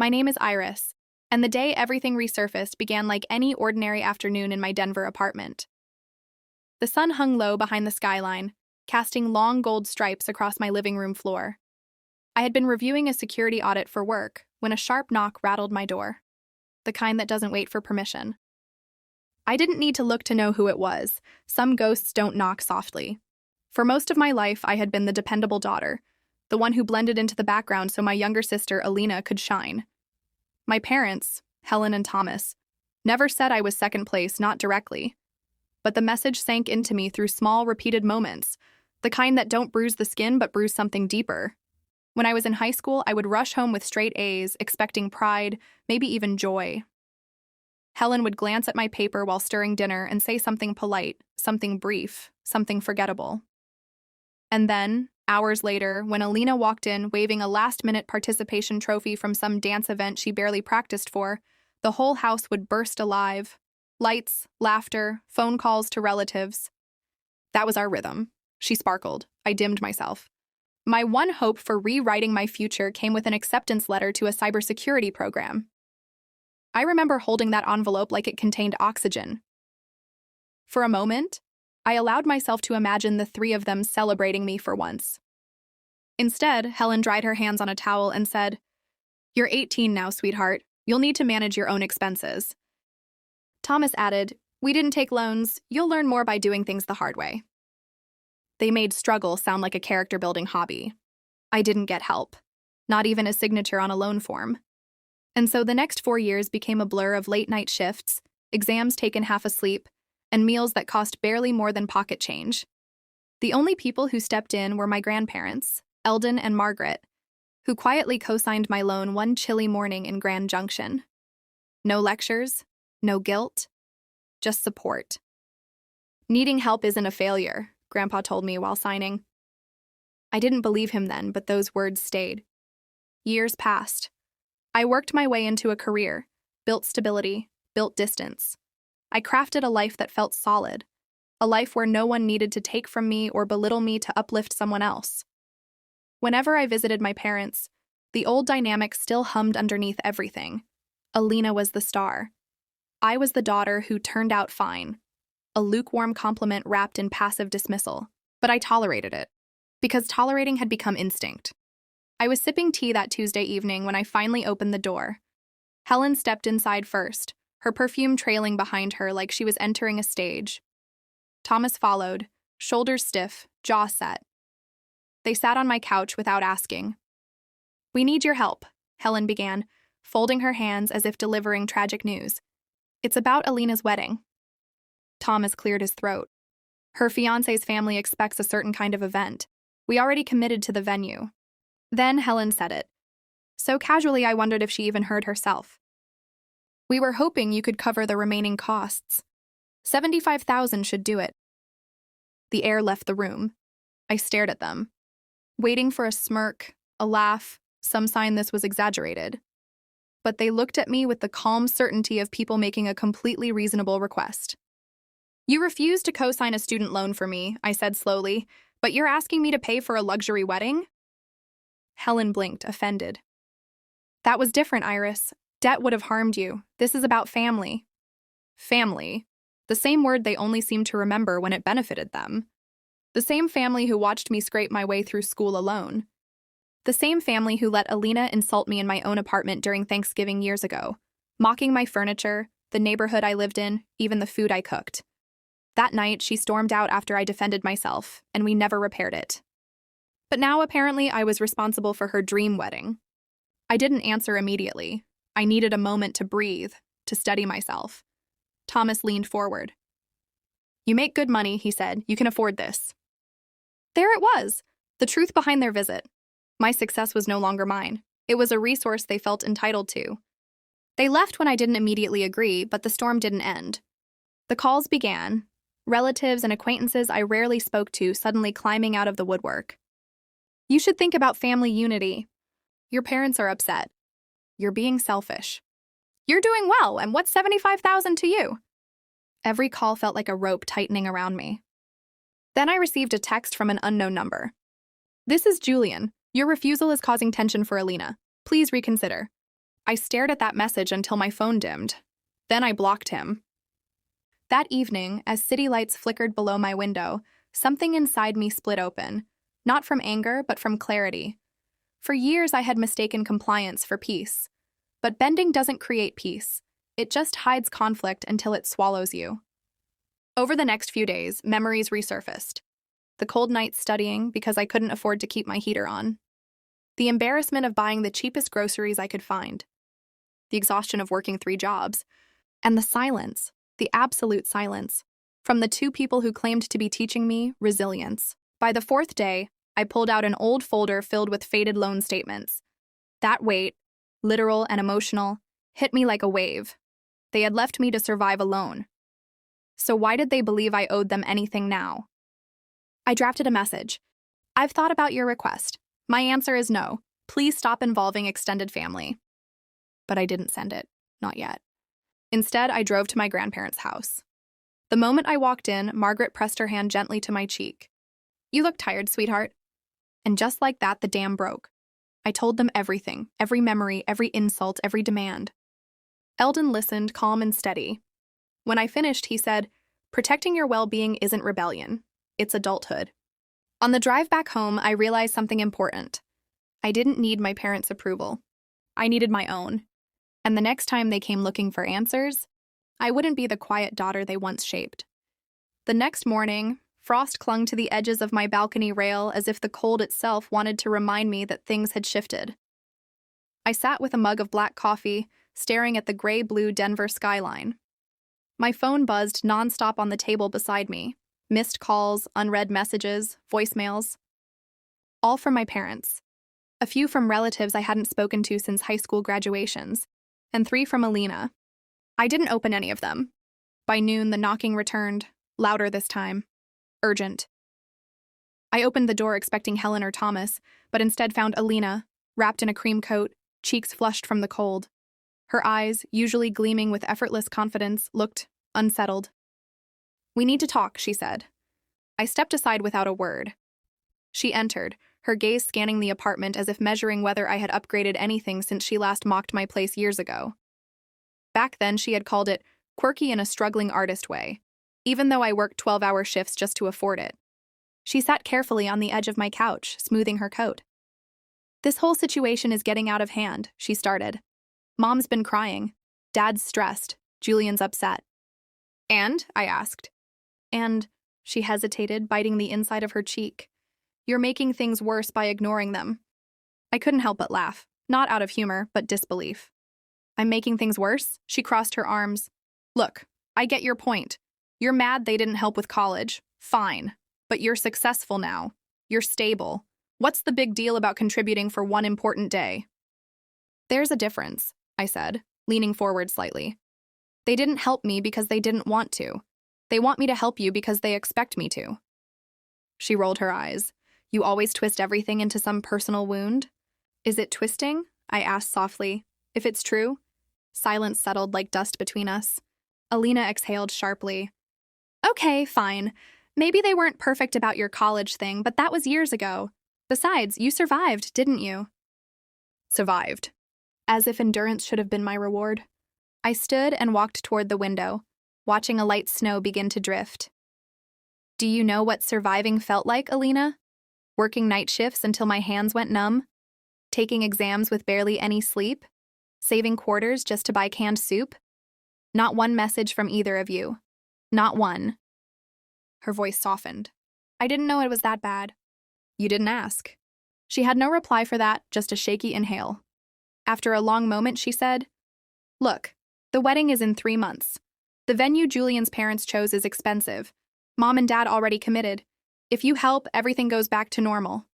My name is Iris, and the day everything resurfaced began like any ordinary afternoon in my Denver apartment. The sun hung low behind the skyline, casting long gold stripes across my living room floor. I had been reviewing a security audit for work when a sharp knock rattled my door, the kind that doesn't wait for permission. I didn't need to look to know who it was. Some ghosts don't knock softly. For most of my life, I had been the dependable daughter, the one who blended into the background so my younger sister, Alina, could shine. My parents, Helen and Thomas, never said I was second place, not directly. But the message sank into me through small, repeated moments, the kind that don't bruise the skin but bruise something deeper. When I was in high school, I would rush home with straight A's, expecting pride, maybe even joy. Helen would glance at my paper while stirring dinner and say something polite, something brief, something forgettable. And then, hours later, when Alina walked in waving a last-minute participation trophy from some dance event she barely practiced for, the whole house would burst alive. Lights, laughter, phone calls to relatives. That was our rhythm. She sparkled. I dimmed myself. My one hope for rewriting my future came with an acceptance letter to a cybersecurity program. I remember holding that envelope like it contained oxygen. For a moment, I allowed myself to imagine the three of them celebrating me for once. Instead, Helen dried her hands on a towel and said, "You're 18 now, sweetheart. You'll need to manage your own expenses." Thomas added, "We didn't take loans. You'll learn more by doing things the hard way." They made struggle sound like a character-building hobby. I didn't get help, not even a signature on a loan form. And so the next 4 years became a blur of late-night shifts, exams taken half asleep, and meals that cost barely more than pocket change. The only people who stepped in were my grandparents, Eldon and Margaret, who quietly co-signed my loan one chilly morning in Grand Junction. No lectures, no guilt, just support. "Needing help isn't a failure," Grandpa told me while signing. I didn't believe him then, but those words stayed. Years passed. I worked my way into a career, built stability, built distance. I crafted a life that felt solid, a life where no one needed to take from me or belittle me to uplift someone else. Whenever I visited my parents, the old dynamic still hummed underneath everything. Alina was the star. I was the daughter who turned out fine, a lukewarm compliment wrapped in passive dismissal. But I tolerated it, because tolerating had become instinct. I was sipping tea that Tuesday evening when I finally opened the door. Helen stepped inside first, her perfume trailing behind her like she was entering a stage. Thomas followed, shoulders stiff, jaw set. They sat on my couch without asking. "We need your help," Helen began, folding her hands as if delivering tragic news. "It's about Alina's wedding." Thomas cleared his throat. "Her fiancé's family expects a certain kind of event. We already committed to the venue." Then Helen said it. So casually I wondered if she even heard herself. "We were hoping you could cover the remaining costs. 75,000 should do it." The air left the room. I stared at them, waiting for a smirk, a laugh, some sign this was exaggerated. But they looked at me with the calm certainty of people making a completely reasonable request. "You refused to co-sign a student loan for me," I said slowly, "but you're asking me to pay for a luxury wedding?" Helen blinked, offended. "That was different, Iris. Debt would have harmed you. This is about family." Family. The same word they only seemed to remember when it benefited them. The same family who watched me scrape my way through school alone. The same family who let Alina insult me in my own apartment during Thanksgiving years ago, mocking my furniture, the neighborhood I lived in, even the food I cooked. That night, she stormed out after I defended myself, and we never repaired it. But now, apparently, I was responsible for her dream wedding. I didn't answer immediately. I needed a moment to breathe, to steady myself. Thomas leaned forward. "You make good money," he said. "You can afford this." There it was, the truth behind their visit. My success was no longer mine. It was a resource they felt entitled to. They left when I didn't immediately agree, but the storm didn't end. The calls began, relatives and acquaintances I rarely spoke to suddenly climbing out of the woodwork. "You should think about family unity. Your parents are upset. You're being selfish. You're doing well, and what's 75,000 to you?" Every call felt like a rope tightening around me. Then I received a text from an unknown number. "This is Julian. Your refusal is causing tension for Alina. Please reconsider." I stared at that message until my phone dimmed. Then I blocked him. That evening, as city lights flickered below my window, something inside me split open, not from anger, but from clarity. For years, I had mistaken compliance for peace. But bending doesn't create peace. It just hides conflict until it swallows you. Over the next few days, memories resurfaced. The cold nights studying because I couldn't afford to keep my heater on. The embarrassment of buying the cheapest groceries I could find. The exhaustion of working 3 jobs. And the silence, the absolute silence, from the 2 people who claimed to be teaching me resilience. By the 4th day, I pulled out an old folder filled with faded loan statements. That weight, literal and emotional, hit me like a wave. They had left me to survive alone. So why did they believe I owed them anything now? I drafted a message. I've thought about your request. My answer is no. Please stop involving extended family. But I didn't send it. Not yet. Instead, I drove to my grandparents' house. The moment I walked in, Margaret pressed her hand gently to my cheek. You look tired, sweetheart. And just like that, the dam broke. I told them everything, every memory, every insult, every demand. Eldon listened, calm and steady. When I finished, he said, protecting your well-being isn't rebellion. It's adulthood. On the drive back home, I realized something important. I didn't need my parents' approval. I needed my own. And the next time they came looking for answers, I wouldn't be the quiet daughter they once shaped. The next morning, frost clung to the edges of my balcony rail as if the cold itself wanted to remind me that things had shifted. I sat with a mug of black coffee, staring at the gray-blue Denver skyline. My phone buzzed nonstop on the table beside me. Missed calls, unread messages, voicemails. All from my parents. A few from relatives I hadn't spoken to since high school graduations, and 3 from Alina. I didn't open any of them. By noon, the knocking returned, louder this time. Urgent. I opened the door expecting Helen or Thomas, but instead found Alina, wrapped in a cream coat, cheeks flushed from the cold. Her eyes, usually gleaming with effortless confidence, looked unsettled. We need to talk, she said. I stepped aside without a word. She entered, her gaze scanning the apartment as if measuring whether I had upgraded anything since she last mocked my place years ago. Back then, she had called it quirky in a struggling artist way, even though I worked 12-hour shifts just to afford it. She sat carefully on the edge of my couch, smoothing her coat. This whole situation is getting out of hand, she started. Mom's been crying. Dad's stressed. Julian's upset. And? I asked. And, she hesitated, biting the inside of her cheek. You're making things worse by ignoring them. I couldn't help but laugh, not out of humor, but disbelief. I'm making things worse? She crossed her arms. Look, I get your point. You're mad they didn't help with college. Fine. But you're successful now. You're stable. What's the big deal about contributing for one important day? There's a difference, I said, leaning forward slightly. They didn't help me because they didn't want to. They want me to help you because they expect me to. She rolled her eyes. You always twist everything into some personal wound? Is it twisting? I asked softly. If it's true? Silence settled like dust between us. Alina exhaled sharply. Okay, fine. Maybe they weren't perfect about your college thing, but that was years ago. Besides, you survived, didn't you? Survived. As if endurance should have been my reward. I stood and walked toward the window, watching a light snow begin to drift. Do you know what surviving felt like, Alina? Working night shifts until my hands went numb? Taking exams with barely any sleep? Saving quarters just to buy canned soup? Not one message from either of you. Not one. Her voice softened. I didn't know it was that bad. You didn't ask. She had no reply for that, just a shaky inhale. After a long moment, she said, Look, the wedding is in 3 months. The venue Julian's parents chose is expensive. Mom and Dad already committed. If you help, everything goes back to normal.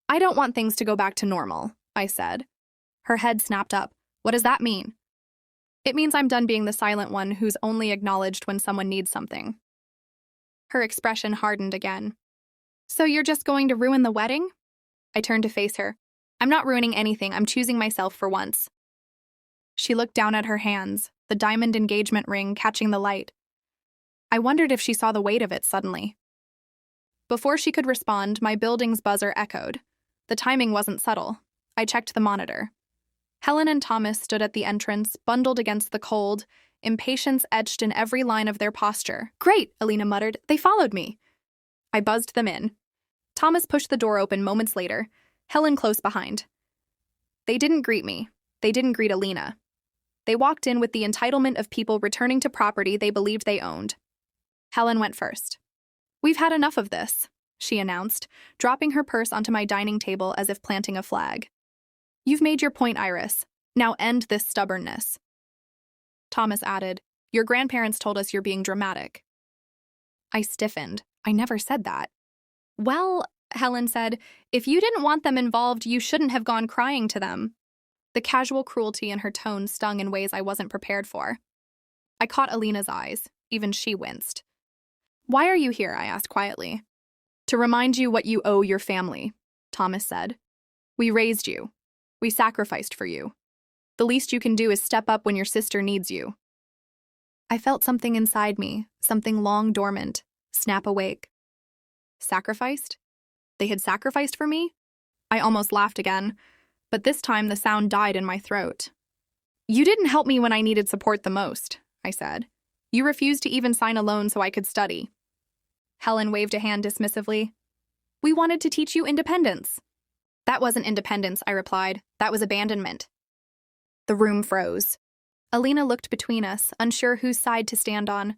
I don't want things to go back to normal, I said. Her head snapped up. What does that mean? It means I'm done being the silent one who's only acknowledged when someone needs something. Her expression hardened again. So you're just going to ruin the wedding? I turned to face her. I'm not ruining anything. I'm choosing myself for once. She looked down at her hands, the diamond engagement ring catching the light. I wondered if she saw the weight of it suddenly. Before she could respond, my building's buzzer echoed. The timing wasn't subtle. I checked the monitor. Helen and Thomas stood at the entrance, bundled against the cold, impatience etched in every line of their posture. "Great," Alina muttered. "They followed me." I buzzed them in. Thomas pushed the door open moments later, Helen close behind. They didn't greet me. They didn't greet Alina. They walked in with the entitlement of people returning to property they believed they owned. Helen went first. "We've had enough of this," she announced, dropping her purse onto my dining table as if planting a flag. "You've made your point, Iris. Now end this stubbornness." Thomas added, "Your grandparents told us you're being dramatic." I stiffened. I never said that. "Well," Helen said, "if you didn't want them involved, you shouldn't have gone crying to them." The casual cruelty in her tone stung in ways I wasn't prepared for. I caught Alina's eyes. Even she winced. "Why are you here?" I asked quietly. "To remind you what you owe your family," Thomas said. "We raised you. We sacrificed for you. The least you can do is step up when your sister needs you." I felt something inside me, something long dormant, snap awake. Sacrificed? They had sacrificed for me? I almost laughed again, but this time the sound died in my throat. "You didn't help me when I needed support the most," I said. "You refused to even sign a loan so I could study." Helen waved a hand dismissively. "We wanted to teach you independence." "That wasn't independence," I replied. "That was abandonment." The room froze. Alina looked between us, unsure whose side to stand on.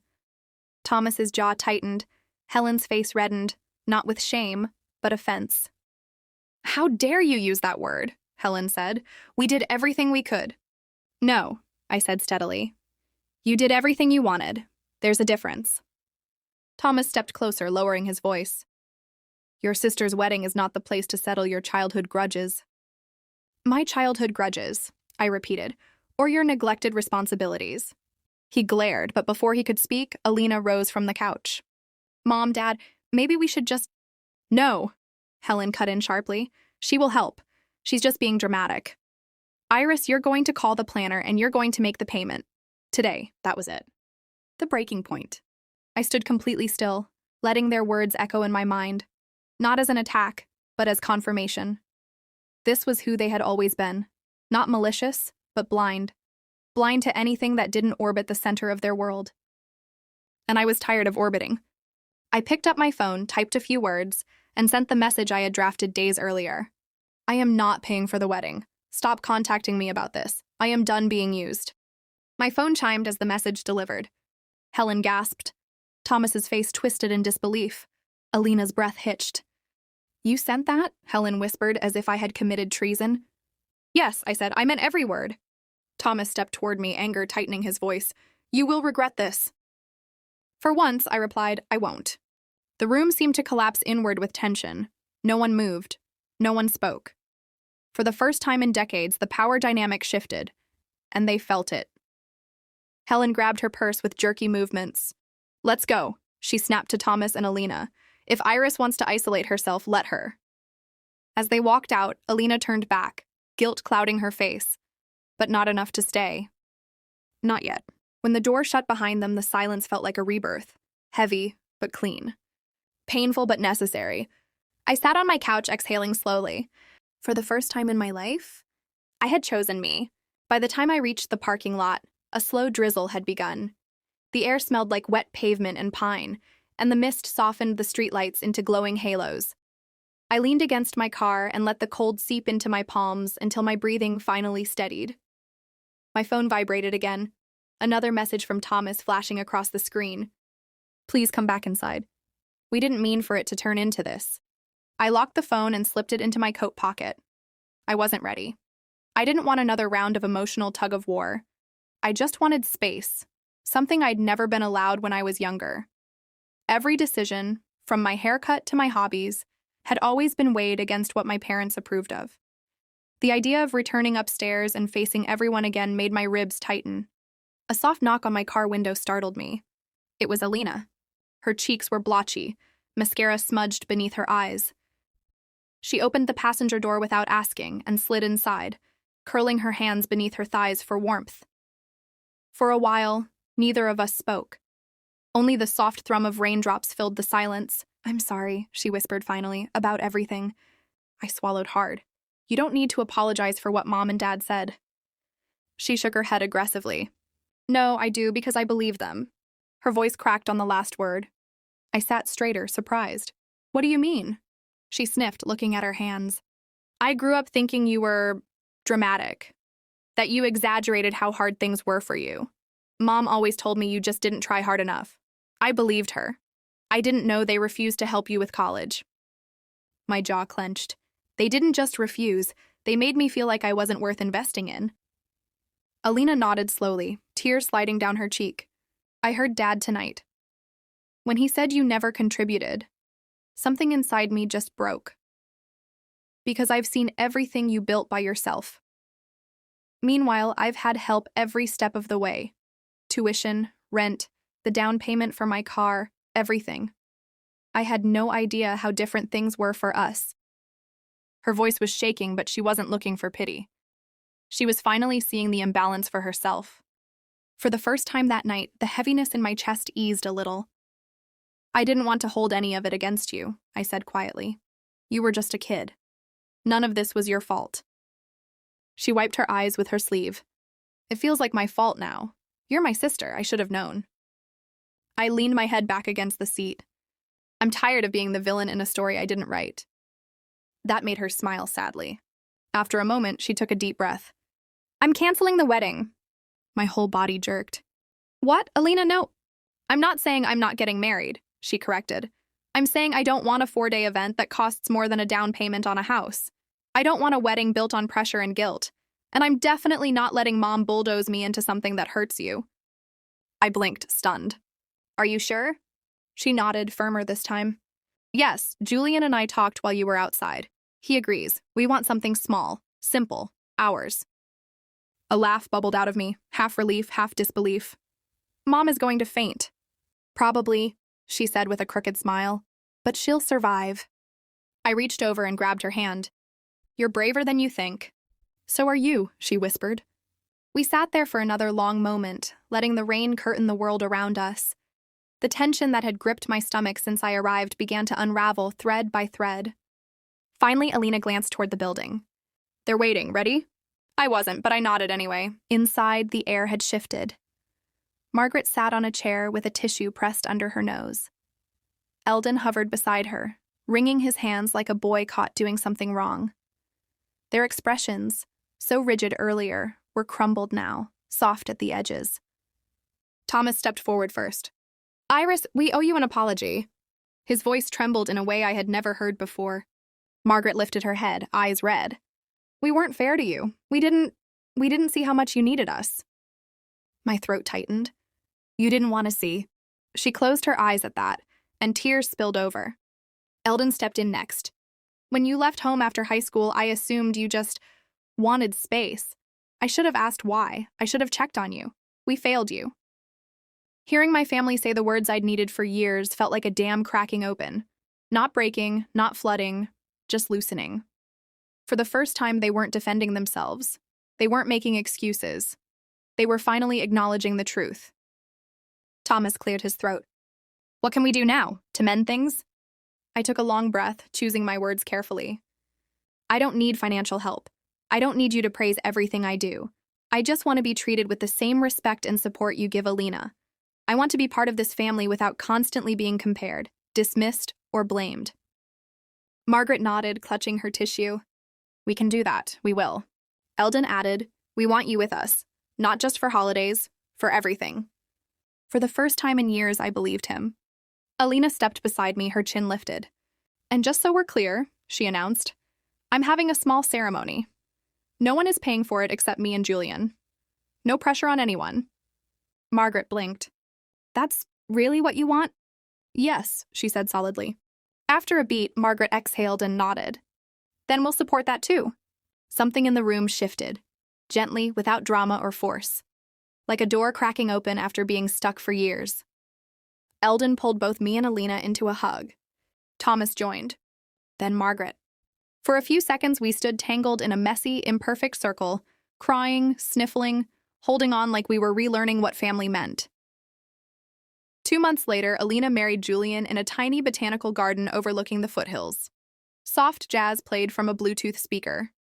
Thomas's jaw tightened. Helen's face reddened, not with shame, but offense. "How dare you use that word?" Helen said. "We did everything we could." "No," I said steadily. "You did everything you wanted. There's a difference." Thomas stepped closer, lowering his voice. "Your sister's wedding is not the place to settle your childhood grudges." "My childhood grudges," I repeated, "or your neglected responsibilities." He glared, but before he could speak, Alina rose from the couch. "Mom, Dad, maybe we should just—" "No," Helen cut in sharply. "She will help. She's just being dramatic. Iris, you're going to call the planner and you're going to make the payment. Today." That was it. The breaking point. I stood completely still, letting their words echo in my mind, not as an attack, but as confirmation. This was who they had always been. Not malicious, but blind. Blind to anything that didn't orbit the center of their world. And I was tired of orbiting. I picked up my phone, typed a few words, and sent the message I had drafted days earlier. "I am not paying for the wedding. Stop contacting me about this. I am done being used." My phone chimed as the message delivered. Helen gasped. Thomas's face twisted in disbelief. Alina's breath hitched. "You sent that?" Helen whispered, as if I had committed treason. "Yes," I said. "I meant every word." Thomas stepped toward me, anger tightening his voice. "You will regret this." "For once," I replied, "I won't." The room seemed to collapse inward with tension. No one moved. No one spoke. For the first time in decades, the power dynamic shifted, and they felt it. Helen grabbed her purse with jerky movements. "Let's go," she snapped to Thomas and Alina. "If Iris wants to isolate herself, let her." As they walked out, Alina turned back, guilt clouding her face, but not enough to stay. Not yet. When the door shut behind them, the silence felt like a rebirth. Heavy, but clean. Painful, but necessary. I sat on my couch, exhaling slowly. For the first time in my life, I had chosen me. By the time I reached the parking lot, a slow drizzle had begun. The air smelled like wet pavement and pine, and the mist softened the streetlights into glowing halos. I leaned against my car and let the cold seep into my palms until my breathing finally steadied. My phone vibrated again. Another message from Thomas flashing across the screen. "Please come back inside. We didn't mean for it to turn into this." I locked the phone and slipped it into my coat pocket. I wasn't ready. I didn't want another round of emotional tug-of-war. I just wanted space, something I'd never been allowed when I was younger. Every decision, from my haircut to my hobbies, had always been weighed against what my parents approved of. The idea of returning upstairs and facing everyone again made my ribs tighten. A soft knock on my car window startled me. It was Alina. Her cheeks were blotchy, mascara smudged beneath her eyes. She opened the passenger door without asking and slid inside, curling her hands beneath her thighs for warmth. For a while, neither of us spoke. Only the soft thrum of raindrops filled the silence. "I'm sorry," she whispered finally, "about everything." I swallowed hard. "You don't need to apologize for what Mom and Dad said." She shook her head aggressively. No, I do because I believe them. Her voice cracked on the last word. I sat straighter, surprised. What do you mean? She sniffed, looking at her hands. I grew up thinking you were dramatic, that you exaggerated how hard things were for you. Mom always told me you just didn't try hard enough. I believed her. I didn't know they refused to help you with college. My jaw clenched. They didn't just refuse, they made me feel like I wasn't worth investing in. Alina nodded slowly, tears sliding down her cheek. I heard Dad tonight. When he said you never contributed, something inside me just broke. Because I've seen everything you built by yourself. Meanwhile, I've had help every step of the way. Tuition, rent, the down payment for my car, everything. I had no idea how different things were for us. Her voice was shaking, but she wasn't looking for pity. She was finally seeing the imbalance for herself. For the first time that night, the heaviness in my chest eased a little. I didn't want to hold any of it against you, I said quietly. You were just a kid. None of this was your fault. She wiped her eyes with her sleeve. It feels like my fault now. You're my sister, I should have known. I leaned my head back against the seat. I'm tired of being the villain in a story I didn't write. That made her smile sadly. After a moment, she took a deep breath. I'm canceling the wedding. My whole body jerked. What, Alina? No. I'm not saying I'm not getting married, she corrected. I'm saying I don't want a 4-day event that costs more than a down payment on a house. I don't want a wedding built on pressure and guilt. And I'm definitely not letting Mom bulldoze me into something that hurts you. I blinked, stunned. Are you sure? She nodded, firmer this time. Yes, Julian and I talked while you were outside. He agrees. We want something small, simple, ours. A laugh bubbled out of me, half relief, half disbelief. Mom is going to faint. Probably, she said with a crooked smile. But she'll survive. I reached over and grabbed her hand. You're braver than you think. So are you, she whispered. We sat there for another long moment, letting the rain curtain the world around us. The tension that had gripped my stomach since I arrived began to unravel thread by thread. Finally, Alina glanced toward the building. They're waiting, ready? I wasn't, but I nodded anyway. Inside, the air had shifted. Margaret sat on a chair with a tissue pressed under her nose. Eldon hovered beside her, wringing his hands like a boy caught doing something wrong. Their expressions, so rigid earlier, were crumbled now, soft at the edges. Thomas stepped forward first. Iris, we owe you an apology. His voice trembled in a way I had never heard before. Margaret lifted her head, eyes red. We weren't fair to you. We didn't see how much you needed us. My throat tightened. You didn't want to see. She closed her eyes at that, and tears spilled over. Eldon stepped in next. When you left home after high school, I assumed you just wanted space. I should have asked why. I should have checked on you. We failed you. Hearing my family say the words I'd needed for years felt like a dam cracking open. Not breaking, not flooding, just loosening. For the first time, they weren't defending themselves. They weren't making excuses. They were finally acknowledging the truth. Thomas cleared his throat. What can we do now? To mend things? I took a long breath, choosing my words carefully. I don't need financial help. I don't need you to praise everything I do. I just want to be treated with the same respect and support you give Alina. I want to be part of this family without constantly being compared, dismissed, or blamed. Margaret nodded, clutching her tissue. We can do that. We will. Eldon added, we want you with us. Not just for holidays, for everything. For the first time in years, I believed him. Alina stepped beside me, her chin lifted. And just so we're clear, she announced, I'm having a small ceremony. No one is paying for it except me and Julian. No pressure on anyone. Margaret blinked. That's really what you want? Yes, she said solidly. After a beat, Margaret exhaled and nodded. Then we'll support that too. Something in the room shifted, gently, without drama or force. Like a door cracking open after being stuck for years. Eldon pulled both me and Alina into a hug. Thomas joined. Then Margaret. For a few seconds, we stood tangled in a messy, imperfect circle, crying, sniffling, holding on like we were relearning what family meant. 2 months later, Alina married Julian in a tiny botanical garden overlooking the foothills. Soft jazz played from a Bluetooth speaker.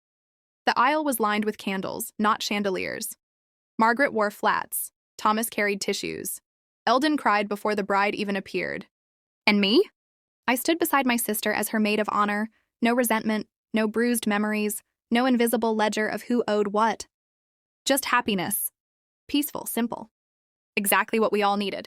The aisle was lined with candles, not chandeliers. Margaret wore flats. Thomas carried tissues. Eldon cried before the bride even appeared. And me? I stood beside my sister as her maid of honor. No resentment, no bruised memories, no invisible ledger of who owed what. Just happiness. Peaceful, simple. Exactly what we all needed.